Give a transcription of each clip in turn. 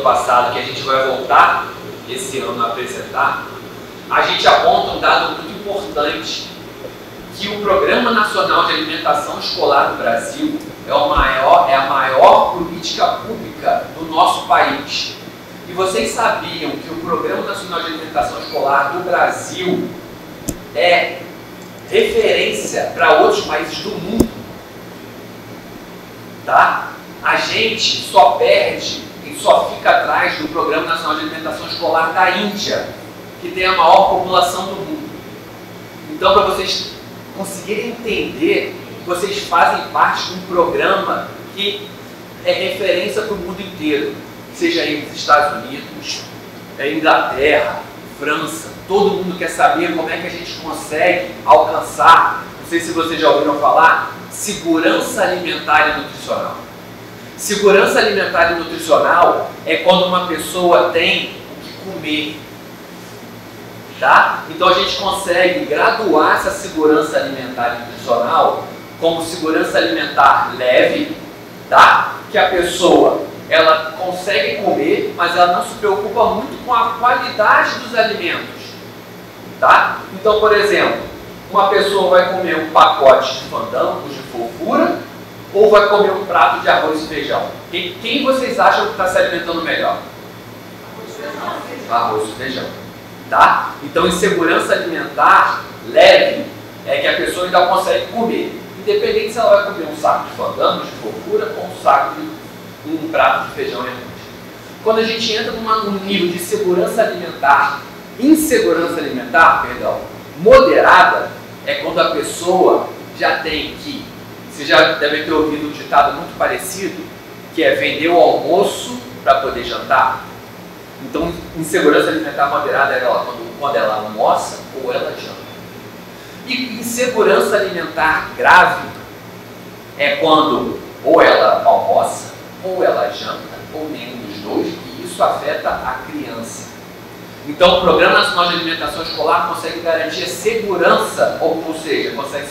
Passado, que a gente vai voltar esse ano a apresentar, a gente aponta um dado muito importante, que o Programa Nacional de Alimentação Escolar do Brasil é a maior política pública do nosso país. E vocês sabiam que o Programa Nacional de Alimentação Escolar do Brasil é referência para outros países do mundo? Tá? A gente só perde e só fica atrás do Programa Nacional de Alimentação Escolar da Índia, que tem a maior população do mundo. Então, para vocês conseguirem entender, vocês fazem parte de um programa que é referência para o mundo inteiro, seja aí nos Estados Unidos, Inglaterra, França, todo mundo quer saber como é que a gente consegue alcançar, não sei se vocês já ouviram falar, segurança alimentar e nutricional. Segurança alimentar e nutricional é quando uma pessoa tem o que comer, tá? Então a gente consegue graduar essa segurança alimentar e nutricional como segurança alimentar leve, tá? Que a pessoa, ela consegue comer, mas ela não se preocupa muito com a qualidade dos alimentos, tá? Então, por exemplo, uma pessoa vai comer um pacote de fandangos, de fofura, ou vai comer um prato de arroz e feijão? Quem vocês acham que está se alimentando melhor? Arroz e feijão. Tá? Então, insegurança alimentar leve é que a pessoa ainda consegue comer, independente se ela vai comer um saco de fandangos, de fofura, ou um prato de feijão e arroz. Quando a gente entra num nível de insegurança alimentar, moderada, é quando a pessoa já tem que, vocês já devem ter ouvido um ditado muito parecido, que é vender o almoço para poder jantar. Então, insegurança alimentar moderada é quando ela almoça ou ela janta. E insegurança alimentar grave é quando ou ela almoça, ou ela janta, ou nenhum dos dois, e isso afeta a criança. Então, o Programa Nacional de Alimentação Escolar consegue garantir a segurança, ou seja, consegue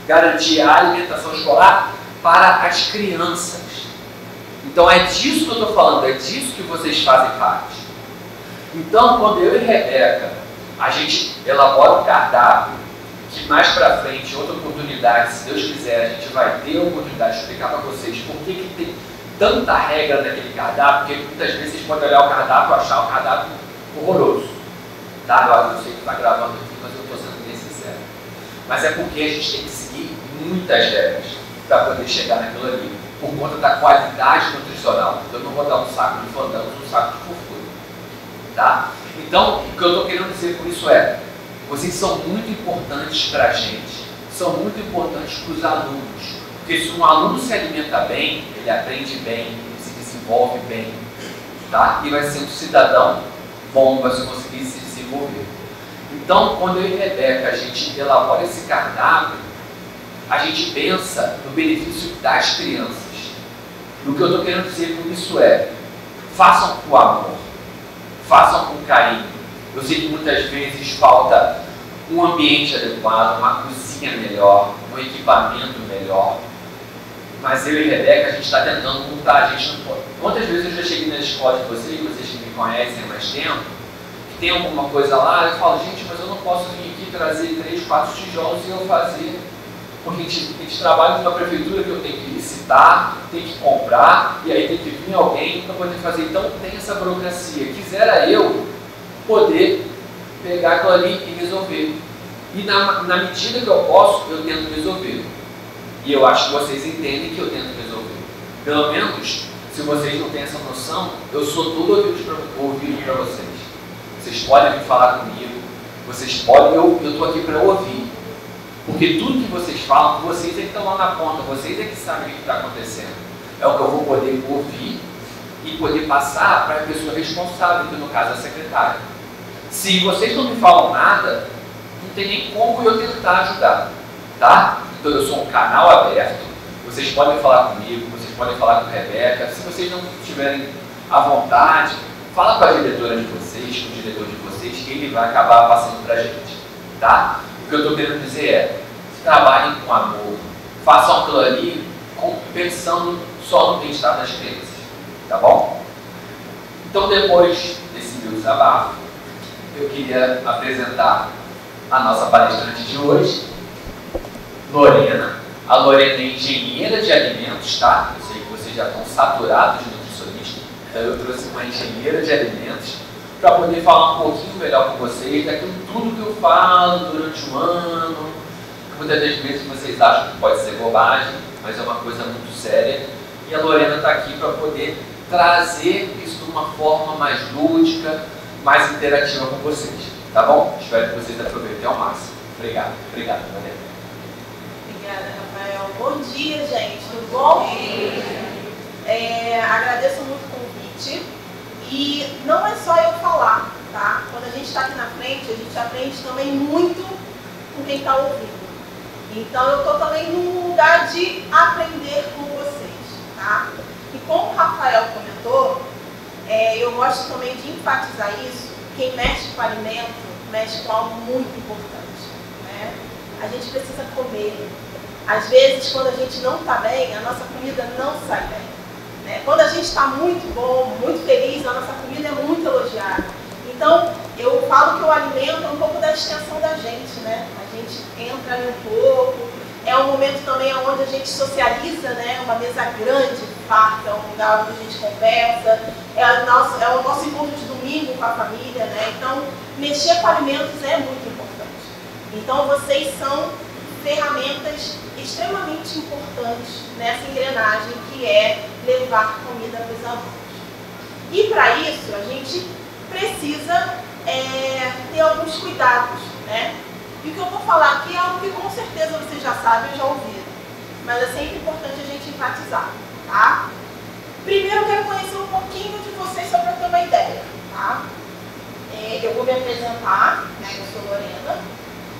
garantir a alimentação escolar para as crianças. Então é disso que eu estou falando, é disso que vocês fazem parte. Então, quando eu e Rebeca, a gente elabora um cardápio, que mais para frente, outra oportunidade, se Deus quiser, a gente vai ter a oportunidade de explicar para vocês por que tem tanta regra naquele cardápio, porque muitas vezes vocês podem olhar o cardápio e achar o cardápio horroroso. Tá? Eu sei que está gravando aqui, mas eu estou sendo bem sincero. Mas é porque a gente tem que seguir muitas regras para poder chegar naquilo ali, por conta da qualidade nutricional. Eu não vou dar um saco de fandangos, um saco de fofura. Tá? Então, o que eu estou querendo dizer com isso é, vocês são muito importantes para a gente, são muito importantes para os alunos, porque se um aluno se alimenta bem, ele aprende bem, ele se desenvolve bem, tá? E vai ser um cidadão bom, vai conseguir se desenvolver. Então, quando eu e Rebeca, a gente elabora esse cardápio, a gente pensa no benefício das crianças. O que eu estou querendo dizer com isso é, façam com amor, façam com carinho. Eu sei que muitas vezes falta um ambiente adequado, uma cozinha melhor, um equipamento melhor. Mas eu e Rebeca, a gente está tentando montar, a gente não pode. Quantas vezes eu já cheguei na escola de vocês que me conhecem há mais tempo, que tem alguma coisa lá, eu falo, gente, mas eu não posso vir aqui trazer 3, 4 tijolos e eu fazer Porque a gente trabalha numa prefeitura que eu tenho que licitar, tenho que comprar, e aí tem que vir alguém para poder fazer. Então tem essa burocracia. Quisera eu poder pegar aquilo ali e resolver. E na medida que eu posso, eu tento resolver. E eu acho que vocês entendem que eu tento resolver. Pelo menos, se vocês não têm essa noção, eu sou todo ouvido para vocês. Vocês podem vir falar comigo, vocês podem, eu estou aqui para ouvir. Porque tudo que vocês falam, vocês é que estão lá na ponta, vocês é que sabem o que está acontecendo. É o que eu vou poder ouvir e poder passar para a pessoa responsável, que no caso é a secretária. Se vocês não me falam nada, não tem nem como eu tentar ajudar, tá? Então eu sou um canal aberto, vocês podem falar comigo, vocês podem falar com a Rebeca, se vocês não tiverem à vontade, fala com a diretora de vocês, com o diretor de vocês, que ele vai acabar passando para a gente, tá? O que eu estou querendo dizer é, trabalhem com amor, façam aquilo ali pensando só no bem-estar das crianças, tá bom? Então depois desse meu desabafo, eu queria apresentar a nossa palestrante de hoje, Lorena. A Lorena é engenheira de alimentos, tá? Eu sei que vocês já estão saturados de nutricionista, então eu trouxe uma engenheira de alimentos para poder falar um pouquinho melhor com vocês daquilo tudo que eu falo durante o ano. Muitas das vezes vocês acham que pode ser bobagem, mas é uma coisa muito séria. E a Lorena está aqui para poder trazer isso de uma forma mais lúdica, mais interativa com vocês. Tá bom? Espero que vocês aproveitem ao máximo. Obrigado. Obrigado, Lorena. Obrigada, Rafael. Bom dia, gente. Tudo bom? Agradeço muito o convite. E não é só eu falar, tá? Quando a gente está aqui na frente, a gente aprende também muito com quem está ouvindo. Então, eu estou também num lugar de aprender com vocês, tá? E como o Rafael comentou, eu gosto também de enfatizar isso. Quem mexe com alimento, mexe com algo muito importante, né? A gente precisa comer. Às vezes, quando a gente não está bem, a nossa comida não sai bem. Né? Quando a gente está muito bom, muito feliz, a nossa comida é muito elogiada. Então, eu falo que o alimento é um pouco da extensão da gente, né? A gente entra ali um pouco, é um momento também onde a gente socializa, né? Uma mesa grande, farta, é um lugar onde a gente conversa, é o nosso encontro de domingo com a família, né? Então, mexer com alimentos é muito importante. Então, vocês são ferramentas extremamente importantes nessa engrenagem que é levar comida para os alunos. E para isso, a gente precisa ter alguns cuidados, né? E o que eu vou falar aqui é algo que com certeza vocês já sabem, já ouviram, mas é sempre importante a gente enfatizar, tá? Primeiro eu quero conhecer um pouquinho de vocês só para ter uma ideia, tá? Eu vou me apresentar, né? Eu sou Lorena,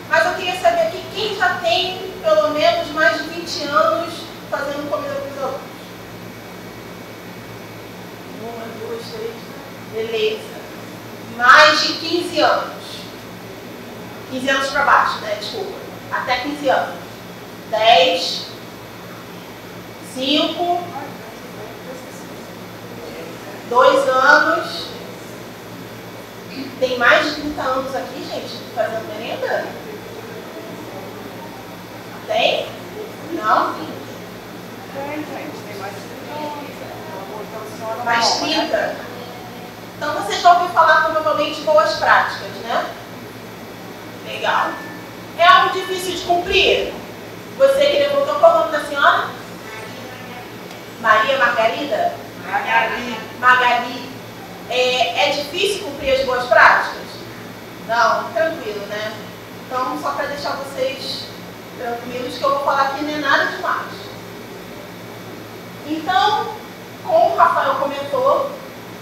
mas eu queria saber aqui quem já tem pelo menos mais de 20 anos fazendo comida para os alunos. 1, 2, 3, beleza. Mais de 15 anos. 15 anos para baixo, né? Desculpa. Até 15 anos. 10, 5, 2 anos. Tem mais de 30 anos aqui, gente, fazendo merenda? Tem? Não? Tem, gente. Tem mais de 30 anos. Mais 30? Então vocês vão ouvir falar provavelmente de boas práticas, né? Legal. É algo difícil de cumprir? Você que levantou, qual é o nome da senhora? Maria Margarida? Magali. É difícil cumprir as boas práticas? Não, tranquilo, né? Então, só para deixar vocês tranquilos, que eu vou falar aqui não é nada demais. Então, como o Rafael comentou,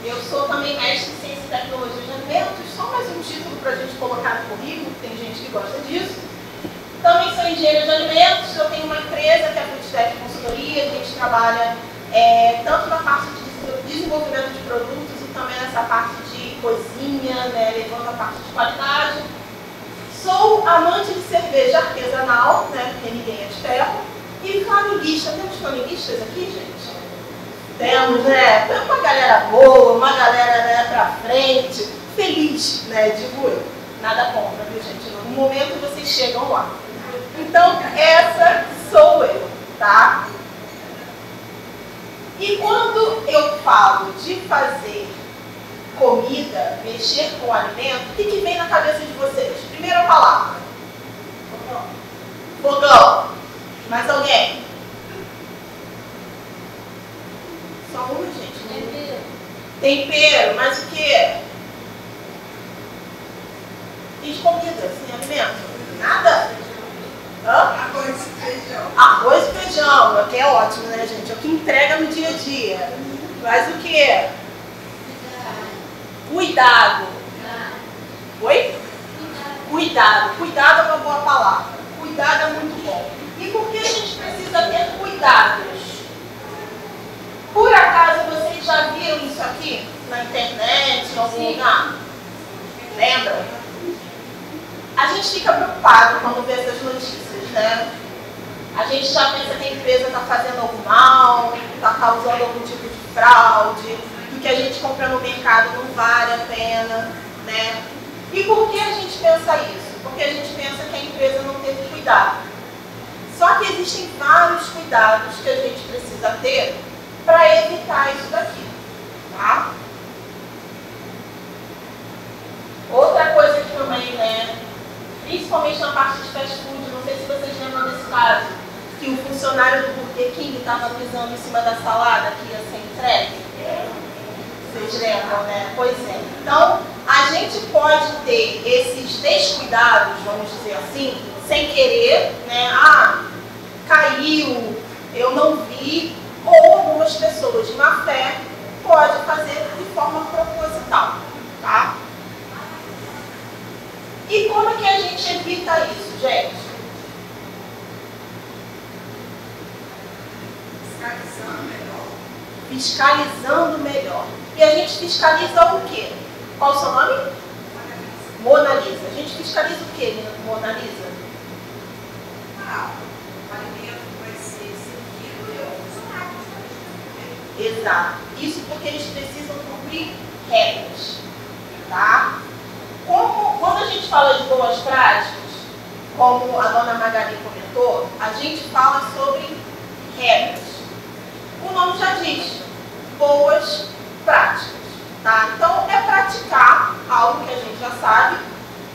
eu sou também mestre em Ciência e Tecnologia de Alimentos, só mais um título para a gente colocar no currículo, tem gente que gosta disso. Também sou engenheira de alimentos, eu tenho uma empresa que é a Foodtech Consultoria, a gente trabalha tanto na parte de desenvolvimento de produtos e também nessa parte de cozinha, né, levando a parte de qualidade. Sou amante de cerveja artesanal, né, porque ninguém é de ferro, e flamenguista. Temos flamenguistas aqui, gente? Temos, né? Tem uma galera boa, uma galera, né, pra frente, feliz, né, digo eu. Nada contra, viu, gente? No momento vocês chegam lá. Então, essa sou eu, tá? E quando eu falo de fazer comida, mexer com alimento, o que vem na cabeça de vocês? Primeira palavra. Fogão. Mais alguém? Só uma, gente. Tempero. Tempero. Mais o quê? E de comida, sem alimento? Nada? Hã? Arroz e feijão. Arroz e feijão, que é ótimo, né, gente? É o que entrega no dia a dia. Mas o quê? Cuidado. Oi? Cuidado. Cuidado é uma boa palavra. Cuidado é muito bom. E por que a gente precisa ter cuidados? Por acaso vocês já viram isso aqui na internet, em algum lugar? Lembra? A gente fica preocupado quando vê essas notícias, né? A gente já pensa que a empresa está fazendo algo mal, está causando algum tipo de fraude, que o que a gente compra no mercado não vale a pena, né? E por que a gente pensa isso? Porque a gente pensa que a empresa não teve cuidado. Só que existem vários cuidados que a gente precisa ter para evitar isso daqui, tá? Outra coisa que também, né, principalmente na parte de fast food, não sei se vocês lembram desse caso, que o funcionário do Burger King estava pisando em cima da salada que ia ser entregue. Vocês lembram, né? Pois é. Então, a gente pode ter esses descuidados, vamos dizer assim, sem querer, né? Ah, caiu, eu não vi, ou algumas pessoas de má fé podem fazer de forma proposital, tá? E como é que a gente evita isso, gente? Fiscalizando melhor. Fiscalizando melhor. E a gente fiscaliza o quê? Qual o seu nome? Mona Lisa. A gente fiscaliza o quê, Mona Lisa? Ah, o alimento vai ser servido e eu funcionário. Exato. Isso porque eles precisam cumprir regras, tá? Quando a gente fala de boas práticas, como a dona Magali comentou, a gente fala sobre regras. O nome já diz, boas práticas, tá? Então, é praticar algo que a gente já sabe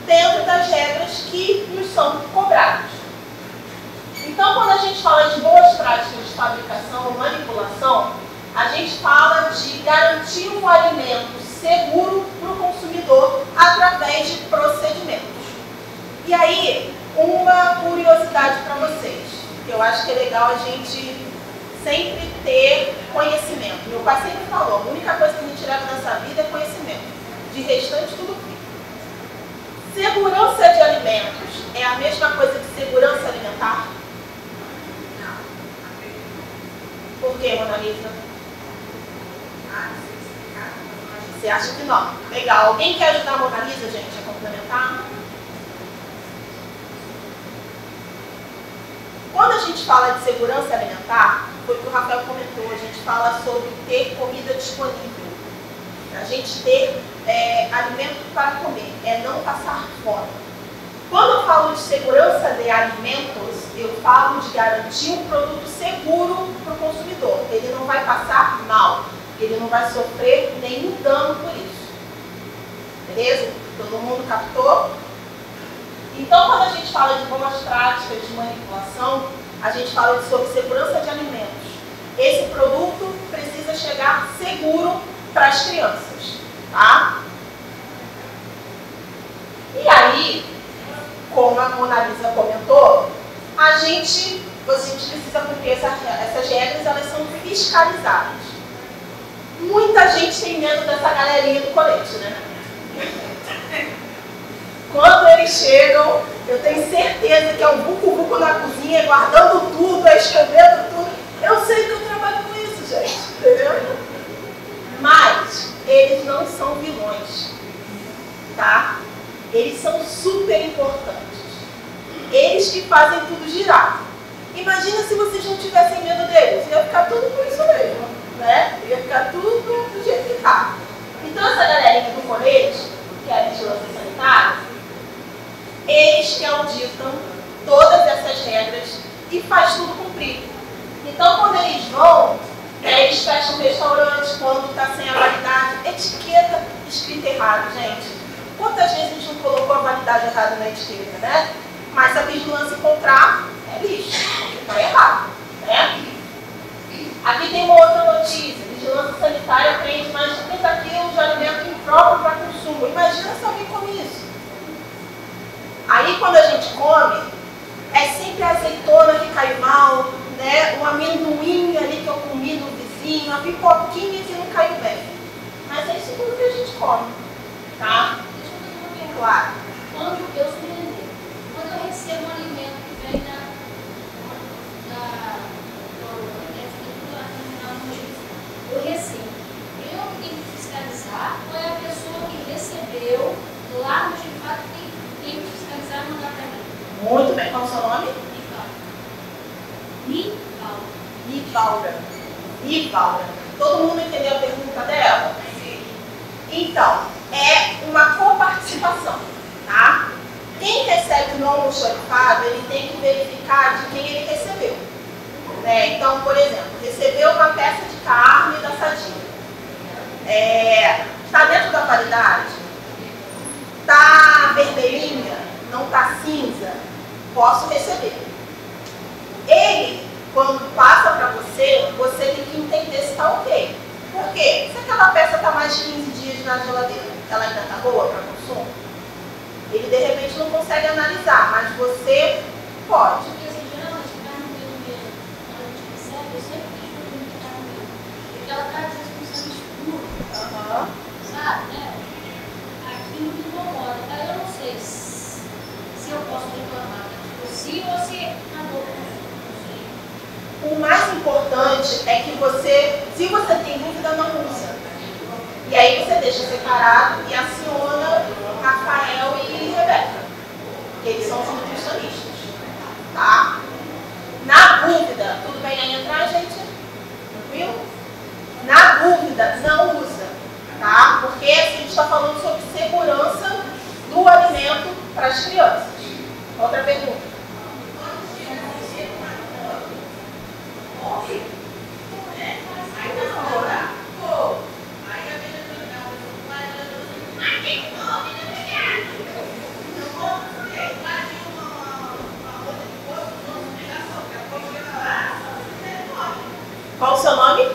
dentro das regras que nos são cobradas. Então, quando a gente fala de boas práticas de fabricação ou manipulação, a gente fala de garantir um alimento seguro para o consumidor através de procedimentos. E aí, uma curiosidade para vocês, que eu acho que é legal a gente sempre ter conhecimento. Meu pai sempre falou, a única coisa que a gente leva nessa vida é conhecimento. De restante, tudo fica. Segurança de alimentos é a mesma coisa que segurança alimentar? Não. Por quê, Mona Lisa? Ah, não sei explicar. Você acha que não? Legal. Alguém quer ajudar a Mona Lisa, gente, a complementar? Quando a gente fala de segurança alimentar, foi o que o Rafael comentou, a gente fala sobre ter comida disponível. A gente ter alimento para comer, é não passar fome. Quando eu falo de segurança de alimentos, eu falo de garantir um produto seguro para o consumidor. Ele não vai passar mal, ele não vai sofrer nenhum dano por isso. Beleza? Todo mundo captou? Então, quando a gente fala de boas práticas de manipulação, a gente fala sobre segurança de alimentos. Esse produto precisa chegar seguro para as crianças, tá? E aí, como a Mona Lisa comentou, a gente precisa cumprir essas regras, elas são fiscalizadas. Muita gente tem medo dessa galerinha do colete, né? Quando eles chegam, eu tenho certeza que é um buco-buco na cozinha, guardando tudo, escrevendo tudo. Eu sei que eu trabalho com isso, gente, entendeu? Mas eles não são vilões, tá? Eles são super importantes. Eles que fazem tudo girar. Imagina se vocês não tivessem medo deles. Ia ficar tudo por isso mesmo, né? Ia ficar tudo do jeito que está. Então essa galerinha do colete, que é a vigilância sanitária, eles que auditam todas essas Eles fecham restaurantes quando está sem a validade. Etiqueta escrita errado, gente. Quantas vezes a gente não colocou a validade errada na etiqueta, né? Mas se a vigilância encontrar, é lixo, porque está errado, né? Aqui tem uma outra notícia. Vigilância sanitária prende mais de 30 quilos de alimento impróprio para consumo. Imagina se alguém come isso. Aí quando a gente come, é sempre a azeitona que caiu mal, né? Um amendoim ali que eu comi no vizinho, a pipoquinha que não caiu bem. Mas é isso tudo que a gente come, tá? Claro. Quando Deus me rendeu, quando eu recebo um alimento que vem eu recebo. Eu tenho que fiscalizar ou é a pessoa que recebeu lá no GIFAT que tem que fiscalizar e mandar para mim? Muito bem. Qual é o seu nome? Nivalda. Todo mundo entendeu a pergunta dela? Então, é uma coparticipação, tá? Quem recebe o não almoxarifado, ele tem que verificar de quem ele recebeu. Né? Então, por exemplo, recebeu uma peça de carne da Sadia. Está dentro da validade? Está vermelhinha? Não está cinza? Posso receber. Ele, quando passa para você, você tem que entender se está ok. Por quê? Se aquela peça está mais de 15 dias na geladeira, ela ainda está boa para consumo? Ele, de repente, não consegue analisar, mas você pode. Porque, assim, geralmente, a carne vermelha, quando a gente recebe, eu sempre fiz muito carne vermelha. Porque ela está, às vezes, com sangue escuro. Sabe, né? Aquilo me incomoda. Aí eu não sei se eu posso reclamar possível ou se acabou. O mais importante é que você, se você tem dúvida, não usa. E aí você deixa separado e aciona Rafael e Rebeca. Eles são os nutricionistas. Tá? Na dúvida, tudo bem aí entrar, gente? Tranquilo? Na dúvida, não usa. Tá? Porque a gente está falando sobre segurança do alimento para as crianças. Outra pergunta. Qual o seu nome?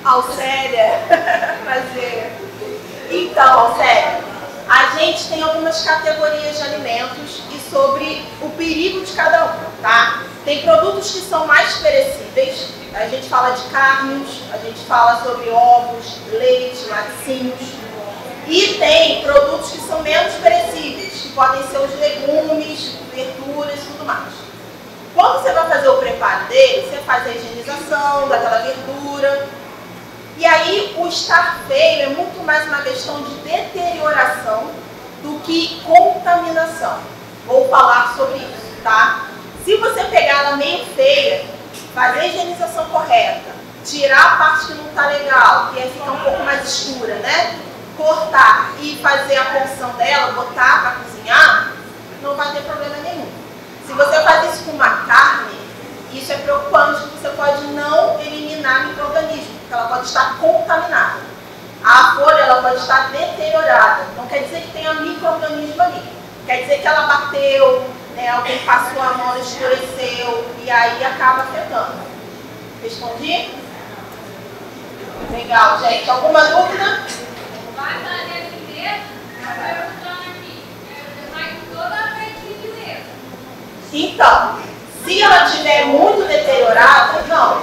Alcélia. Prazer. Então, Alcélia, a gente tem algumas categorias de alimentos e sobre o perigo de cada um, tá? Tem produtos que são mais perecíveis, a gente fala de carnes, a gente fala sobre ovos, leite, laticínios. E tem produtos que são menos perecíveis, que podem ser os legumes, verduras e tudo mais. Quando você vai fazer o preparo dele, você faz a higienização daquela verdura. E aí o estar feio é muito mais uma questão de deterioração do que contaminação. Vou falar sobre isso, tá? Se você pegar ela meio feia, fazer a higienização correta, tirar a parte que não está legal, que é ficar um pouco mais escura, né? Cortar e fazer a porção dela, botar para cozinhar, não vai ter problema nenhum. Se você faz isso com uma carne, isso é preocupante, porque você pode não eliminar micro-organismos, porque ela pode estar contaminada. A folha ela pode estar deteriorada, não quer dizer que tenha micro-organismo ali. Quer dizer que ela bateu, né, alguém passou a mão, escureceu, e aí acaba afetando. Respondi? Legal, gente. Alguma dúvida? Vai fazer primeiro, perguntando aqui. Vai toda vez de beleza. Então, se ela estiver muito deteriorada, não.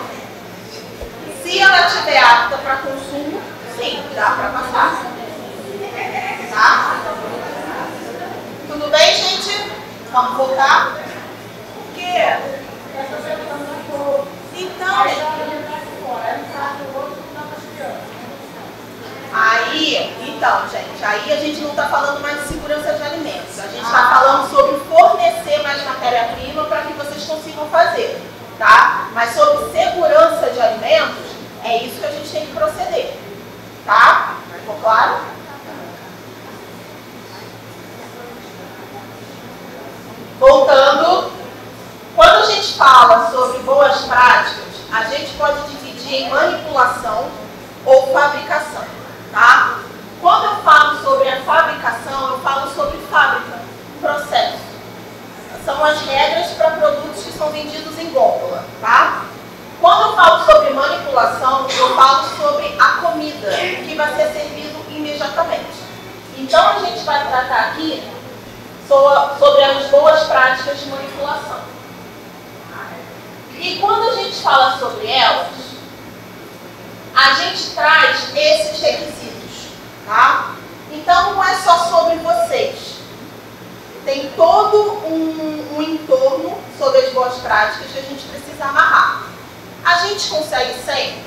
Se ela estiver apta para consumo, sim, dá para passar. Tá? Tudo bem, gente? Vamos voltar? Por quê? Então, gente, aí a gente não está falando mais de segurança de alimentos. A gente está falando sobre fornecer mais matéria-prima para que vocês consigam fazer, tá? Mas sobre segurança de alimentos, é isso que a gente tem que proceder, tá? Ficou claro? Voltando, quando a gente fala sobre boas práticas, a gente pode dividir em manipulação manipulação ou fabricação, tá? Quando eu falo sobre a fabricação, eu falo sobre fábrica, processo. São as regras para produtos que são vendidos em gôndola, tá? Quando eu falo sobre manipulação, eu falo sobre a comida que vai ser servido imediatamente. Então a gente vai tratar aqui sobre as boas práticas de manipulação. E quando a gente fala sobre elas, a gente traz esses requisitos, tá? Então não é só sobre vocês. Tem todo um entorno sobre as boas práticas que a gente precisa amarrar. A gente consegue sempre?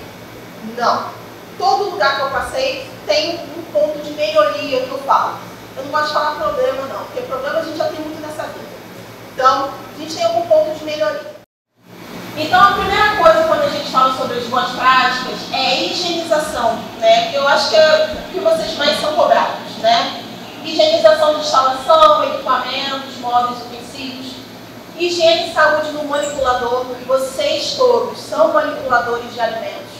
Não. Todo lugar que eu passei tem um ponto de melhoria que eu falo. Eu não gosto de falar problema não, porque problema a gente já tem muito nessa vida. Então, a gente tem algum ponto de melhoria. Então, a primeira coisa quando a gente fala sobre as boas práticas é a higienização, né? Que eu acho que é o que vocês mais são cobrados, né? Higienização de instalação, equipamentos, móveis, utensílios. Higiene e saúde no manipulador, porque vocês todos são manipuladores de alimentos,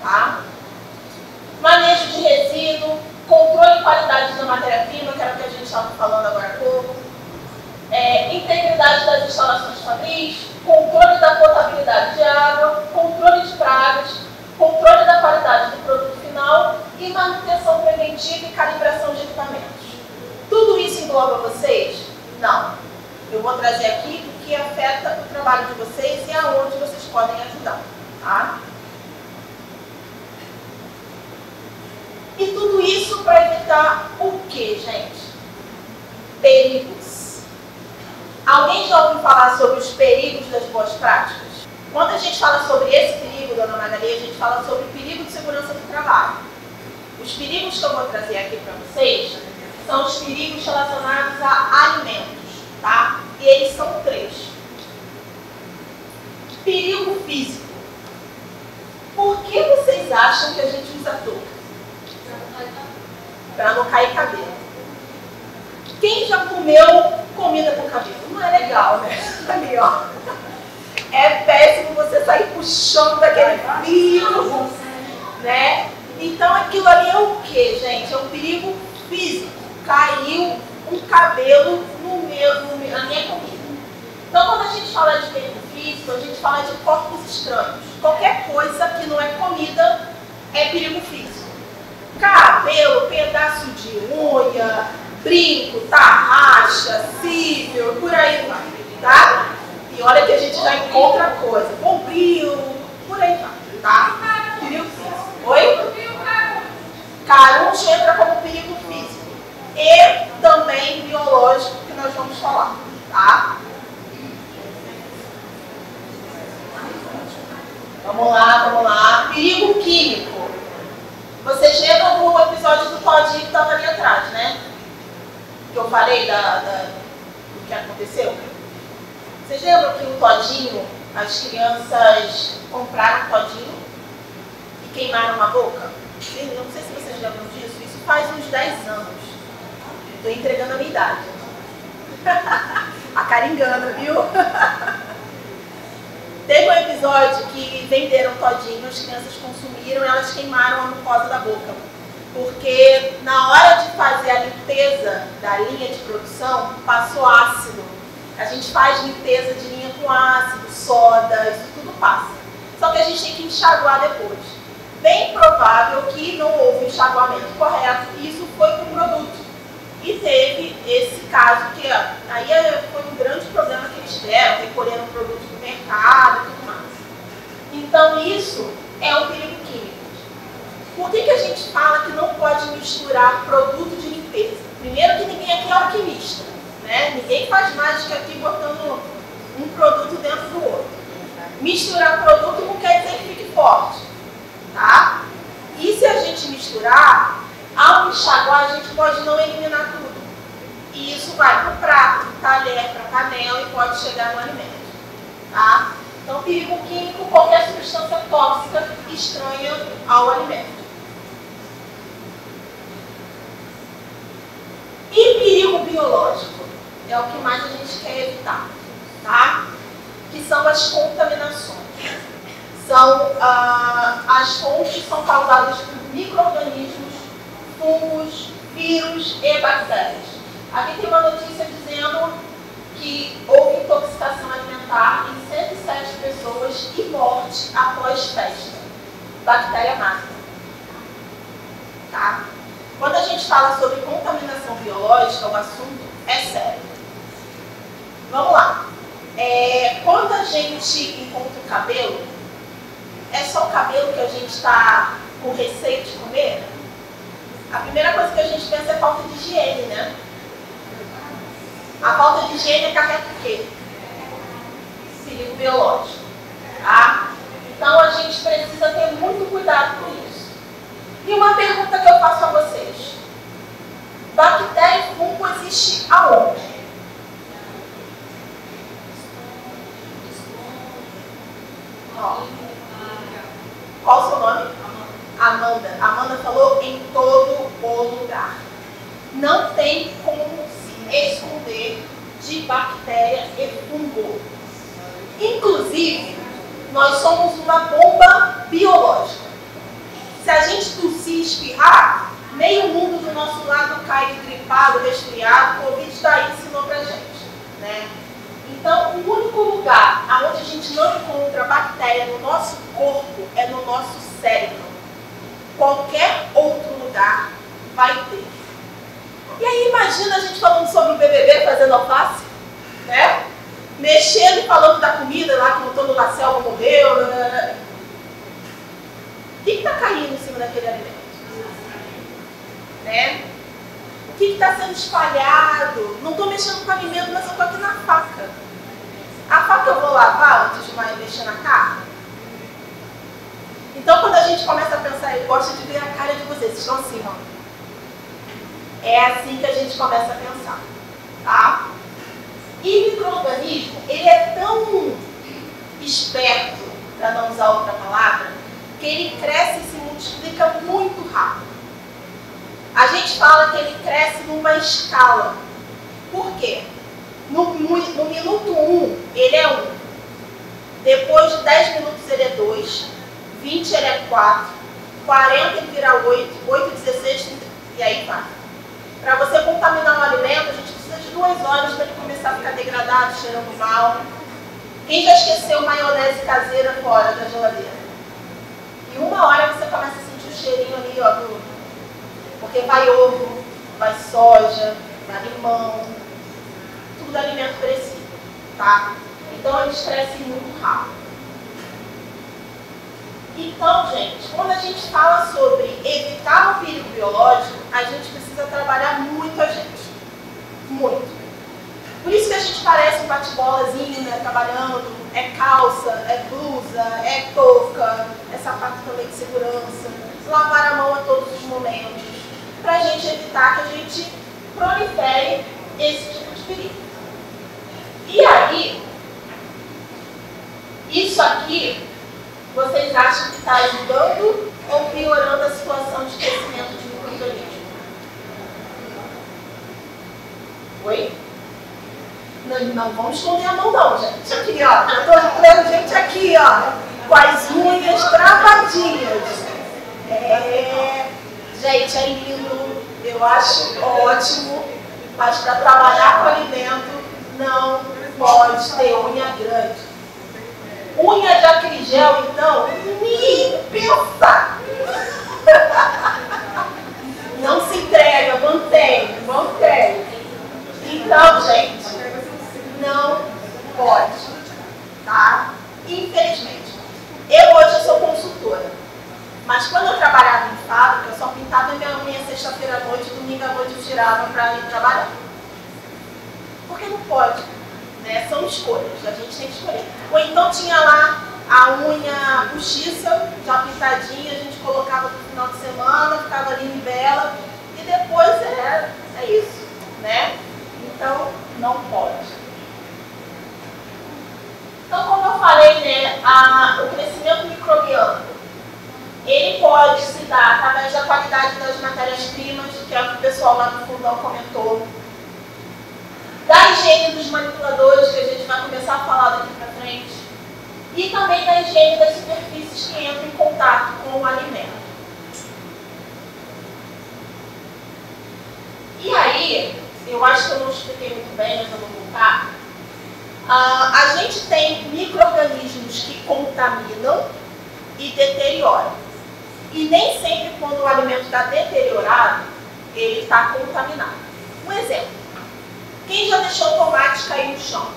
tá? Manejo de resíduo, controle e qualidade da matéria-prima, que era o que a gente estava falando agora há pouco. Integridade das instalações fabris, controle da potabilidade de água, controle de pragas, controle da qualidade do produto final e manutenção preventiva e calibração de equipamentos. Tudo isso engloba vocês? Não. Eu vou trazer aqui o que afeta o trabalho de vocês e aonde vocês podem ajudar, tá? E tudo isso para evitar o quê, gente? Perigos. Alguém já ouviu falar sobre os perigos das boas práticas? Quando a gente fala sobre esse perigo, dona Magali, a gente fala sobre o perigo de segurança do trabalho. Os perigos que eu vou trazer aqui para vocês são os perigos relacionados a alimentos, tá? E eles são 3. Perigo físico. Por que vocês acham que a gente usa touca? Para não cair cabelo. Quem já comeu comida com cabelo? Não é legal, né? Ali, ó. É péssimo você sair puxando daquele fio, né? Então aquilo ali é o que, gente? É um perigo físico. Caiu um cabelo na minha comida. Então quando a gente fala de perigo físico, a gente fala de corpos estranhos. Qualquer coisa que não é comida é perigo físico. Cabelo, pedaço de unha, brinco, tarraxa, cílio, por aí vai, tá? E olha que a gente já encontra coisa, bombril, por aí vai, tá? Perigo físico. Oi? Caruncho entra como perigo físico. E também biológico, que nós vamos falar, tá? Vamos lá. Perigo químico. Vocês lembram do episódio do Todinho que estava ali atrás, né? Que eu falei do que aconteceu? Vocês lembram que o Todinho, as crianças compraram o Todinho e queimaram a boca? Eu não sei se vocês lembram disso. Isso faz uns 10 anos. Estou entregando a minha idade. A cara engana, viu? Teve um episódio que venderam Todinho, as crianças consumiram e elas queimaram a mucosa da boca. Porque na hora de fazer a limpeza da linha de produção, passou ácido. A gente faz limpeza de linha com ácido, soda, isso tudo passa. Só que a gente tem que enxaguar depois. Bem provável que não houve enxaguamento correto e isso foi para o produto. E teve esse caso que aí foi um grande problema que eles tiveram, recolheram o produto do mercado e tudo mais. Então isso é um perigo químico. Por que a gente fala que não pode misturar produto de limpeza? Primeiro que ninguém aqui é alquimista, né? Ninguém faz mágica aqui botando um produto dentro do outro. Misturar produto não quer dizer que fique forte, tá? E se a gente misturar, ao enxaguar, a gente pode não eliminar tudo. E isso vai para o prato, talher, para a panela e pode chegar no alimento. Tá? Então, perigo químico, qualquer substância tóxica estranha ao alimento. E perigo biológico é o que mais a gente quer evitar. Tá? Que são as contaminações. São, as fontes são causadas por micro-organismos, fungos, vírus e bactérias. Aqui tem uma notícia dizendo que houve intoxicação alimentar em 107 pessoas e morte após festa. Bactéria mata. Tá? Quando a gente fala sobre contaminação biológica, o assunto é sério. Vamos lá. Quando a gente encontra o cabelo, é só o cabelo que a gente está com receio de comer? A primeira coisa que a gente pensa é falta de higiene, né? A falta de higiene acarreta o quê? Perigo biológico. Tá? Então a gente precisa ter muito cuidado com isso. E uma pergunta que eu faço a vocês. Bactéria e fungo existe aonde? Qual o seu nome? Amanda. Amanda falou em todo o lugar. Não tem como se esconder de bactéria e fungo. Inclusive, nós somos uma bomba biológica. Se a gente tossir e espirrar, meio mundo do nosso lado cai gripado, resfriado, o Covid daí ensinou pra gente, né? Então, o único lugar onde a gente não encontra bactéria no nosso corpo é no nosso cérebro. Qualquer outro lugar vai ter. E aí, imagina a gente falando sobre o BBB fazendo alface, né? Mexendo e falando da comida lá, que o Antônio da Selva morreu. O que está caindo em cima daquele alimento? Né? O que está sendo espalhado? Não estou mexendo com alimento, mas eu estou aqui na faca. A faca eu vou lavar antes de mexer na carne? Então, quando a gente começa a pensar, eu gosto de ver a cara de vocês estão assim, ó. É assim que a gente começa a pensar, tá? E micro-organismo, ele é tão esperto, para não usar outra palavra, que ele cresce e se multiplica muito rápido. A gente fala que ele cresce numa escala. Por quê? No minuto 1, ele é 1. Depois de 10 minutos, ele é 2. 20, ele é 4. 40, ele vira 8. 8, 16, 30, e aí vai. Para você contaminar um alimento, a gente precisa de 2 horas para ele começar a ficar degradado, cheirando mal. Quem já esqueceu maionese caseira fora da geladeira? Em 1 hora você começa a sentir o cheirinho ali, ó, porque vai ovo, vai soja, vai limão, tudo alimento perecível, tá? Então eles crescem muito rápido. Então, gente, quando a gente fala sobre evitar o perigo biológico, a gente precisa trabalhar muito a gente. Muito. Por isso que a gente parece um bate-bolazinho, né, trabalhando, é calça, é blusa, é touca, é sapato também de segurança, lavar a mão a todos os momentos, para a gente evitar que a gente prolifere esse tipo de perigo. E aí, isso aqui, vocês acham que está ajudando ou piorando a situação de crescimento de micro-organismos? Oi? Não vamos esconder a mão não, gente. Aqui, ó. Eu estou vendo gente aqui, ó, com as unhas travadinhas. Gente, é lindo. Eu acho ótimo. Mas para trabalhar com alimento, não pode ter unha grande. Unha de acrigel, então, nem pensar. Não se entrega, mantém. Então, gente, não pode, tá? Infelizmente. Hoje eu sou consultora, mas quando eu trabalhava em fábrica, eu só pintava minha unha sexta-feira à noite, domingo à noite eu tirava para ir trabalhar. Porque não pode, né? São escolhas, a gente tem que escolher. Ou então tinha lá a unha postiça, já pintadinha, a gente colocava no final de semana, ficava linda e bela, e depois é isso, né? Então, não pode. Então, como eu falei, né, o crescimento microbiano, ele pode se dar através da qualidade das matérias-primas, que é o que o pessoal lá no fundão comentou, da higiene dos manipuladores, que a gente vai começar a falar daqui para frente, e também da higiene das superfícies que entram em contato com o alimento. E aí, eu acho que eu não expliquei muito bem, mas eu vou voltar. A gente tem micro-organismos que contaminam e deterioram. E nem sempre quando o alimento está deteriorado, ele está contaminado. Um exemplo. Quem já deixou o tomate cair no chão?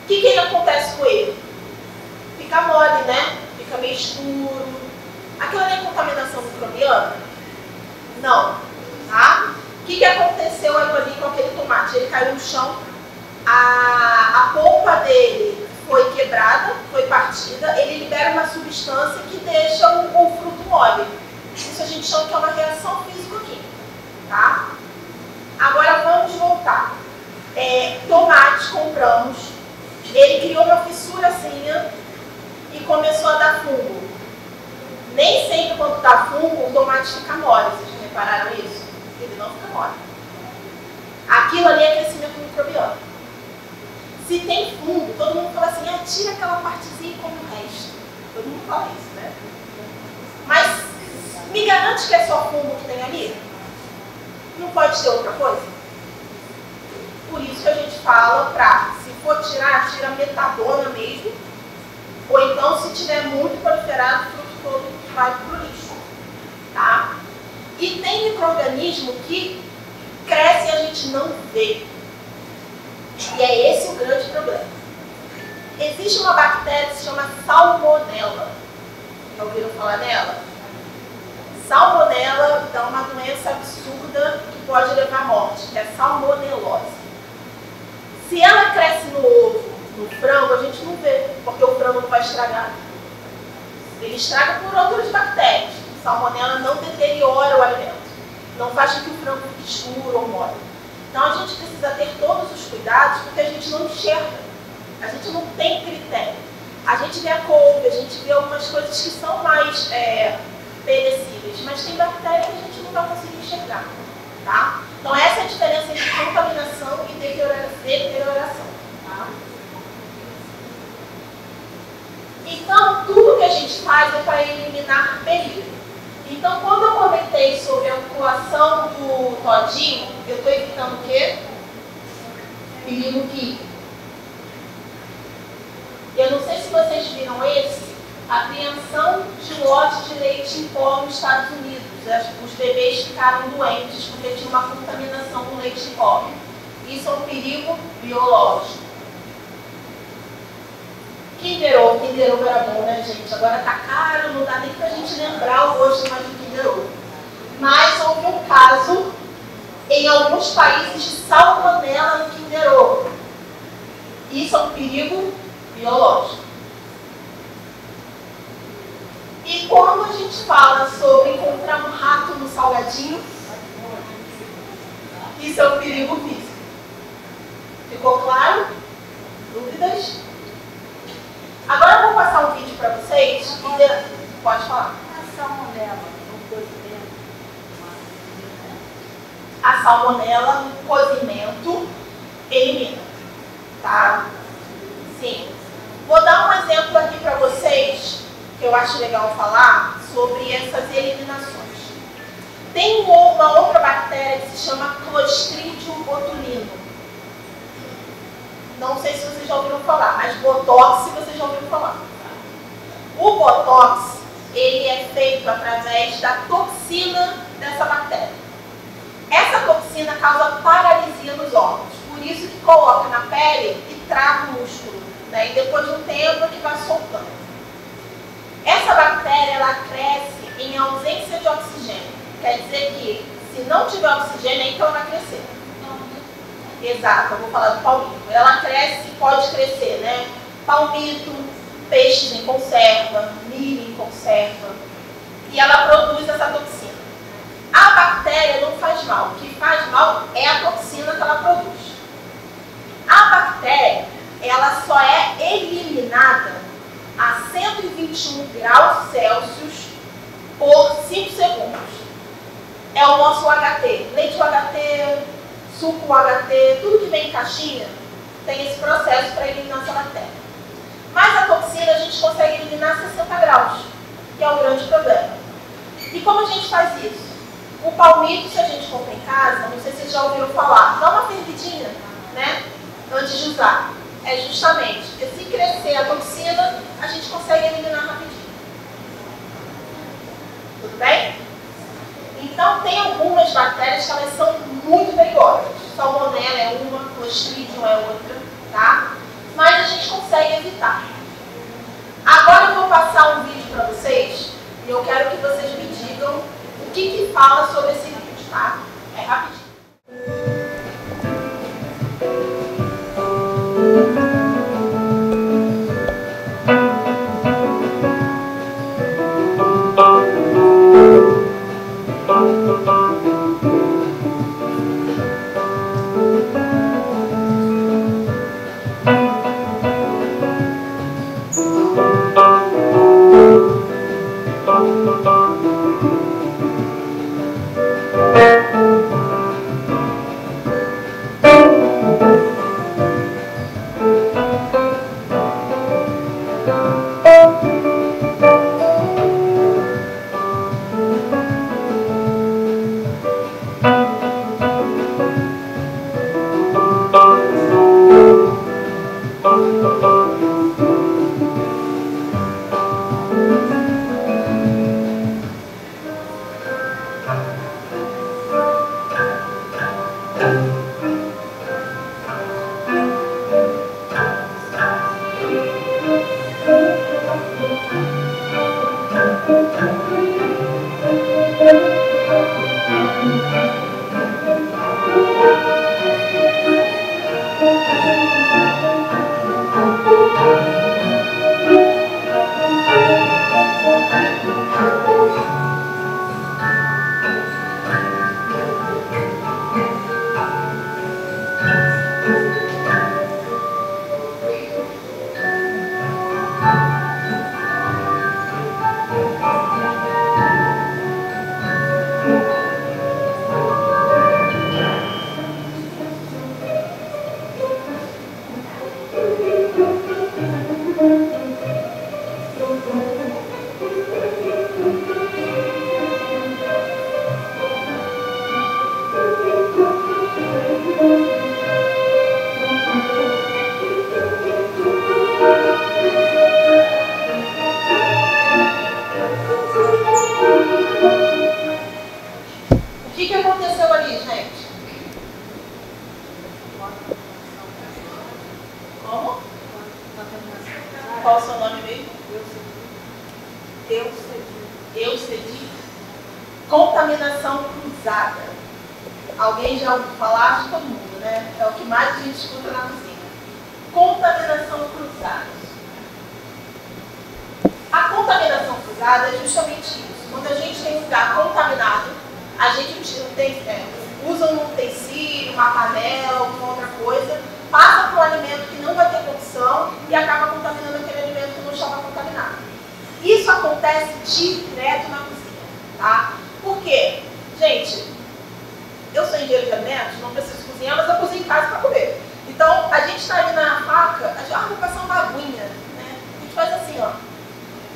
O que acontece com ele? Fica mole, né? Fica meio escuro. Aquilo ali é contaminação microbiana? Não. Tá? O que aconteceu ali com aquele tomate? Ele caiu no chão, a polpa dele foi quebrada, foi partida, ele libera uma substância que deixa o fruto mole. Isso a gente chama que é uma reação físico-química. Tá? Agora vamos voltar. Tomate, compramos, ele criou uma fissurazinha e começou a dar fungo. Nem sempre quando dá fungo o tomate fica mole, vocês já repararam isso? Ele não fica mole. Aquilo ali é crescimento microbiano. Se tem fungo, todo mundo fala assim, tira aquela partezinha e come o resto. Todo mundo fala isso, né? Mas me garante que é só fungo que tem ali? Não pode ser outra coisa? Por isso que a gente fala se for tirar, tira metadona mesmo, ou então se tiver muito proliferado, o fruto todo vai para o lixo. Tá? E tem micro-organismo que cresce e a gente não vê. E é esse o grande problema. Existe uma bactéria que se chama salmonela. Já ouviram falar nela? Salmonela dá uma doença absurda que pode levar à morte, que é a salmonelose. Se ela cresce no ovo, no frango, a gente não vê, porque o frango não vai estragar. Ele estraga por outras bactérias. Salmonela não deteriora o alimento. Não faz com que o frango fique escuro ou mole. Então a gente precisa ter todos os cuidados porque a gente não enxerga. A gente não tem critério. A gente vê a couve, a gente vê algumas coisas que são mais perecíveis, mas tem bactérias que a gente não vai conseguir enxergar. Tá? Então essa é a diferença entre contaminação e deterioração. Tá? Então tudo que a gente faz é para eliminar perigo. Então, quando eu comentei sobre a atuação do todinho, eu estou evitando o quê? Perigo químico. Eu não sei se vocês viram a apreensão de lote de leite em pó nos Estados Unidos. Os bebês ficaram doentes porque tinha uma contaminação do leite em pó. Isso é um perigo biológico. Kinder Ovo era bom, né, gente? Agora tá caro, não dá nem pra gente lembrar o gosto mais do Kinder Ovo. Mas houve um caso em alguns países de salmonela no Kinder Ovo. Isso é um perigo biológico. E quando a gente fala sobre encontrar um rato no salgadinho, isso é um perigo físico. Ficou claro? Dúvidas? Agora eu vou passar um vídeo para vocês e pode falar. A salmonela no cozimento. A salmonela no cozimento elimina. Tá? Sim. Vou dar um exemplo aqui para vocês, que eu acho legal falar, sobre essas eliminações. Tem uma outra bactéria que se chama Clostridium botulino. Não sei se vocês já ouviram falar, mas Botox vocês já ouviram falar. O Botox, ele é feito através da toxina dessa bactéria. Essa toxina causa paralisia nos órgãos, por isso que coloca na pele e trava o músculo, né? E depois de um tempo é que vai soltando. Essa bactéria, ela cresce em ausência de oxigênio. Quer dizer que, se não tiver oxigênio, então ela vai crescer. Exato, eu vou falar do palmito. Ela cresce, pode crescer, né? Palmito, peixes em conserva, milho em conserva. E ela produz essa toxina. A bactéria não faz mal. O que faz mal é a toxina que ela produz. A bactéria, ela só é eliminada a 121 graus Celsius por 5 segundos. É o nosso UHT. Leite UHT, suco UHT, tudo que vem em caixinha, tem esse processo para eliminar essa bactéria. Mas a toxina a gente consegue eliminar a 60 graus, que é o grande problema. E como a gente faz isso? O palmito, se a gente compra em casa, não sei se vocês já ouviram falar, dá uma fervidinha, né? Antes de usar. É justamente, porque se crescer a toxina, a gente consegue eliminar rapidinho. Tudo bem? Então, tem algumas bactérias que elas são muito perigosas. Salmonella é uma, Clostridium é outra, tá? Mas a gente consegue evitar. Agora eu vou passar um vídeo para vocês e eu quero que vocês me digam o que fala sobre esse vídeo, tá? É rapidinho. Contaminação cruzada. Alguém já ouviu falar? Acho que todo mundo, né? É o que mais a gente escuta na cozinha. Contaminação cruzada. A contaminação cruzada é justamente isso. Quando a gente tem um lugar contaminado, a gente usa um utensílio, uma panela, alguma outra coisa, passa para um alimento que não vai ter cocção e acaba contaminando aquele alimento que não estava contaminado. Isso acontece direto na cozinha, tá? Por quê? Gente, eu sou engenheiro de alimentos, não preciso cozinhar, mas eu cozinho em casa para comer. Então, a gente está ali na faca, a gente vou passar uma aguinha, né? A gente faz assim, ó.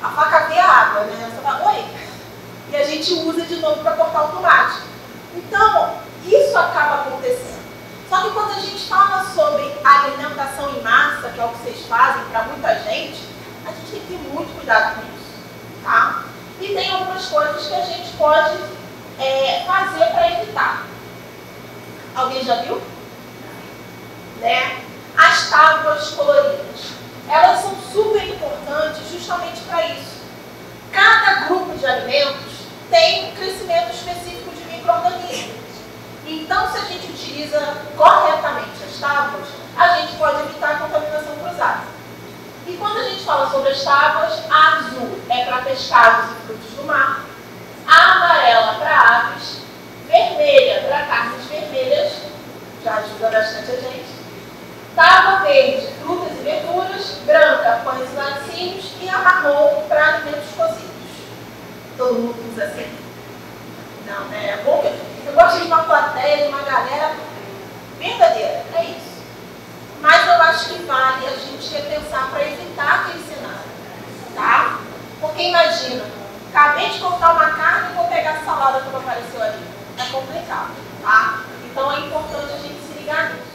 A faca vê a água, né? Você fala, oi. E a gente usa de novo para cortar o tomate. Então, isso acaba acontecendo. Só que quando a gente fala sobre alimentação em massa, que é o que vocês fazem para muita gente, a gente tem que ter muito cuidado com isso, tá? E tem algumas coisas que a gente pode fazer para evitar. Alguém já viu? Né? As tábuas coloridas. Elas são super importantes justamente para isso. Cada grupo de alimentos tem um crescimento específico de micro-organismos. Então, se a gente utiliza corretamente as tábuas, a gente pode evitar a contaminação cruzada. E quando a gente fala sobre as tábuas, a azul é para pescados e frutos do mar, a amarela para aves, vermelha para carnes vermelhas, já ajuda bastante a gente, tábua verde, frutas e verduras, branca, pães e laticínios e a marrom para alimentos cozidos. Todo mundo usa assim? Não, né? É bom que eu gosto de uma plateia, de uma galera verdadeira, é isso. Mas eu acho acho que vale a gente repensar para evitar aquele cenário, tá? Porque imagina, acabei de cortar uma carne e vou pegar a salada como apareceu ali. É complicado, tá? Então é importante a gente se ligar nisso.